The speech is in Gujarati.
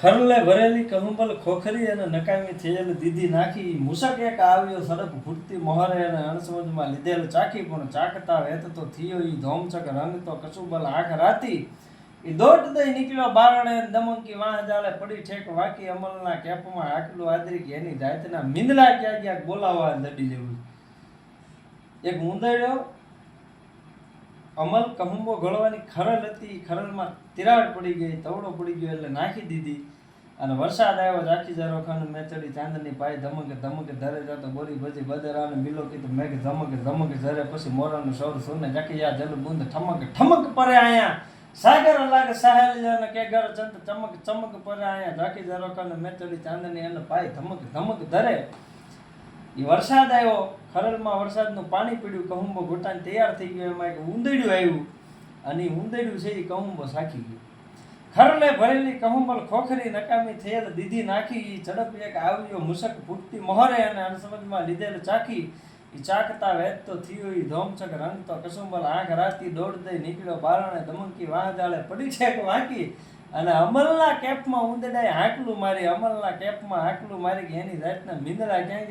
ખરલે ભરેલી કહુંબલ ખોખરી અને નકામી થયેલ દીધી નાખી મુસક એક આવ્યો સડપ ફૂટતી મોહરે અને અણસમજમાં લીધેલ ચાખી પણ ચાકતા વેત તો થયો ઈ ધોમચક રંગ તો કસુબલ આંખ રાતી ઈ દોટ દઈ નીકળ્યો બારણે દમંકી વાહ જાળે પડી ઠેક વાકી અમલના કેપમાં આકલું આદરી એની જાતના મિંદલા ક્યાં ક્યાંક બોલાવા લડી લેવું એક મુંદડ્યો અમલ કહુંબો ગળવાની ખરલ હતી ખરલમાં તિરાડ પડી ગઈ તવડો પડી ગયો એટલે નાખી દીધી અને વરસાદ આવ્યો ઝાંખી ઝારોખાનું મેચડી ચાંદની પાય ધમકે ધમકે ધરે જતો બોરી ભજી બદરાને મિલો કીધું મેઘ ધમકે ધમકે ઝરે પછી મોરાનું સૌર સુને જાકી યા જલ બુંદ ઠમક ઠમક પરે આયા સાગર લાગે સાહેલ અને કે ઘર ચંદ ચમક ચમક પરે આયા ઝાંખી ઝારોખાનું મેચડી ચાંદની અને પાય ધમક ધમક ધરે એ વરસાદ આવ્યો ખરલમાં વરસાદનું પાણી પીડ્યું કહુંબો ઘૂંટાને તૈયાર થઈ ગયો એમાં એક ઊંદડ્યું આવ્યું અને એ ઊંદડ્યું છે એ કહુંબો સાખી ગયું ખરલે ભરેલી કહુંબલ ખોખરી નકામી થયેલ દીધી નાખી એ ઝડપ એક આવ્યો મુસક ફૂટતી મોહરે અને અણસમજમાં લીધેલ ચાખી એ ચાકતા વેત તો થયો એ ધોમચક રંગ તો કસુંબલ આંખ રાતી દોડ દઈ નીકળ્યો બારણે દમંકી વાહ જાળે પડી છેક વાંકી અને અમલના કેપમાં ઊંદડાએ હાંકલું મારી અમલના કેપમાં હાંકલું મારી કે એની જાતના મીંદડા ક્યાં